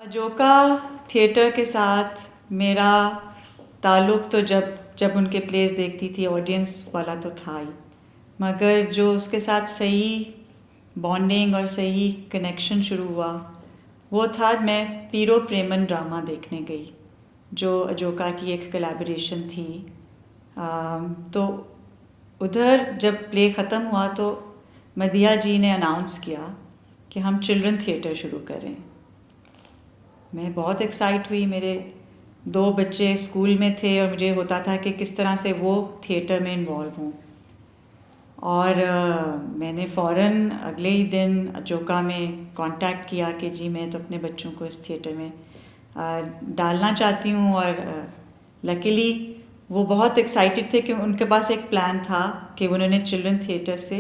अजोका theatre के साथ मेरा ताल्लुक़ तो जब उनके प्लेस देखती थी ऑडियंस वाला तो था ही, मगर जो उसके साथ सही बॉन्डिंग और सही कनेक्शन शुरू हुआ वो था मैं पीरो प्रेमन ड्रामा देखने गई, जो अजोका की एक कोलैबोरेशन थी। तो उधर जब प्ले ख़त्म हुआ तो मदिया जी ने अनाउंस किया कि हम चिल्ड्रन थिएटर शुरू करें। मैं बहुत एक्साइट हुई। मेरे 2 बच्चे स्कूल में थे और मुझे होता था कि किस तरह से वो थिएटर में इन्वॉल्व हों। और मैंने फ़ौरन अगले ही दिन अजोका में कांटेक्ट किया कि जी मैं तो अपने बच्चों को इस थिएटर में डालना चाहती हूँ। और लकीली वो बहुत एक्साइटेड थे कि उनके पास एक प्लान था कि उन्होंने चिल्ड्रन थिएटर से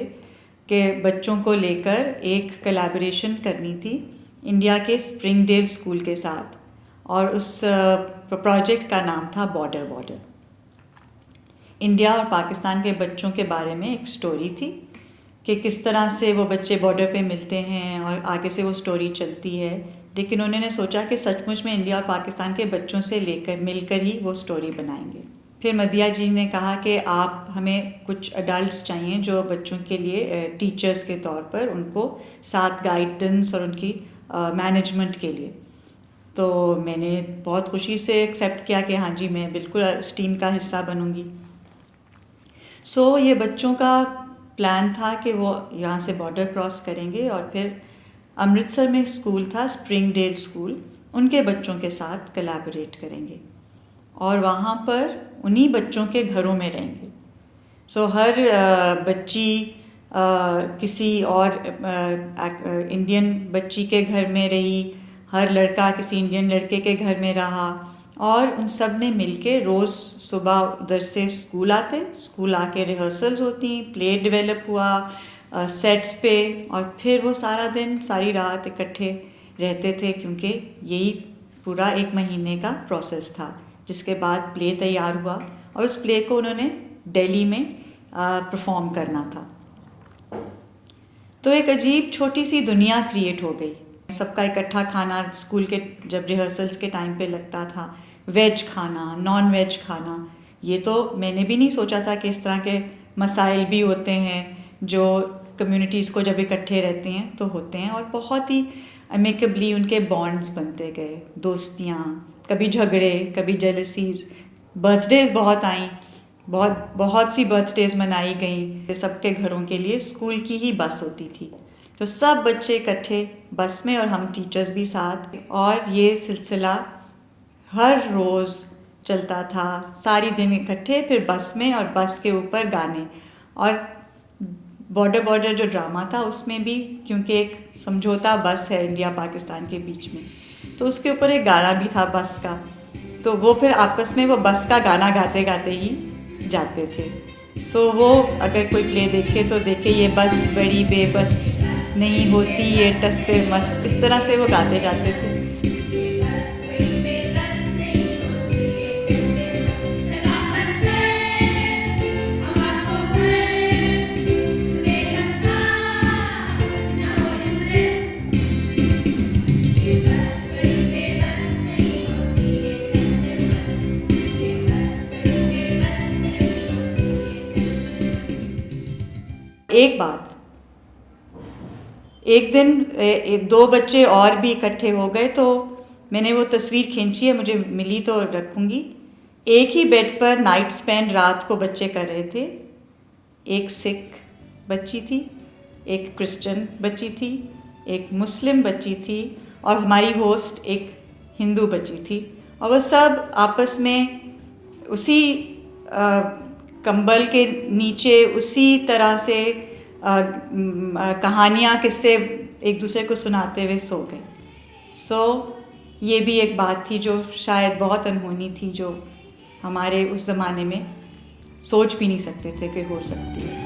के बच्चों को लेकर एक कोलैबोरेशन करनी थी इंडिया के स्प्रिंगडेल स्कूल के साथ, और उस प्रोजेक्ट का नाम था बॉर्डर। इंडिया और पाकिस्तान के बच्चों के बारे में एक स्टोरी थी कि किस तरह से वो बच्चे बॉर्डर पे मिलते हैं और आगे से वो स्टोरी चलती है। लेकिन उन्होंने सोचा कि सचमुच में इंडिया और पाकिस्तान के बच्चों से मिलकर ही वो स्टोरी बनाएंगे। फिर मदिया जी ने कहा कि आप हमें कुछ अडल्ट्स चाहिए जो बच्चों के लिए टीचर्स के तौर पर उनको साथ गाइडेंस और उनकी मैनेजमेंट के लिए। तो मैंने बहुत खुशी से एक्सेप्ट किया कि हाँ जी मैं बिल्कुल इस टीम का हिस्सा बनूंगी। ये बच्चों का प्लान था कि वो यहाँ से बॉर्डर क्रॉस करेंगे और फिर अमृतसर में स्कूल था स्प्रिंगडेल स्कूल, उनके बच्चों के साथ कोलैबोरेट करेंगे और वहाँ पर उन्हीं बच्चों के घरों में रहेंगे। हर बच्ची किसी और इंडियन बच्ची के घर में रही, हर लड़का किसी इंडियन लड़के के घर में रहा, और उन सब ने मिलके रोज़ सुबह उधर से स्कूल आके रिहर्सल्स होती, प्ले डेवलप हुआ सेट्स पे, और फिर वो सारा दिन सारी रात इकट्ठे रहते थे क्योंकि यही पूरा 1 महीने का प्रोसेस था। जिसके बाद प्ले तैयार हुआ और उस प्ले को उन्होंने दिल्ली में परफॉर्म करना था। तो एक अजीब छोटी सी दुनिया क्रिएट हो गई। सबका इकट्ठा खाना स्कूल के जब रिहर्सल्स के टाइम पे लगता था, वेज खाना, नॉन वेज खाना, ये तो मैंने भी नहीं सोचा था कि इस तरह के मसाइल भी होते हैं जो कम्युनिटीज़ को जब इकट्ठे रहते हैं तो होते हैं। और बहुत ही अमेकेबली उनके बॉन्ड्स बनते गए, दोस्तियाँ, कभी झगड़े, कभी जेलसीज, बर्थडेज बहुत आई, बहुत सी बर्थडेज मनाई गई। सबके घरों के लिए स्कूल की ही बस होती थी, तो सब बच्चे इकट्ठे बस में और हम टीचर्स भी साथ, और ये सिलसिला हर रोज़ चलता था। सारी दिन इकट्ठे, फिर बस में और बस के ऊपर गाने। और बॉर्डर जो ड्रामा था उसमें भी क्योंकि एक समझौता बस है इंडिया पाकिस्तान के बीच में, तो उसके ऊपर एक गाना भी था बस का, तो वो फिर आपस में वो बस का गाना गाते गाते ही जाते थे। वो अगर कोई प्ले देखे तो देखे, ये बस बड़ी बेबस नहीं होती ये टस से मस्त, इस तरह से वो गाते जाते थे। एक बात, एक दिन 2 बच्चे और भी इकट्ठे हो गए, तो मैंने वो तस्वीर खींची है, मुझे मिली तो रखूँगी। एक ही बेड पर नाइट स्पेंड रात को बच्चे कर रहे थे। एक सिख बच्ची थी, एक क्रिश्चियन बच्ची थी, एक मुस्लिम बच्ची थी, और हमारी होस्ट एक हिंदू बच्ची थी। और वह सब आपस में उसी कंबल के नीचे उसी तरह से कहानियाँ, किस्से एक दूसरे को सुनाते हुए सो गए। ये भी एक बात थी जो शायद बहुत अनहोनी थी, जो हमारे उस ज़माने में सोच भी नहीं सकते थे कि हो सकती है।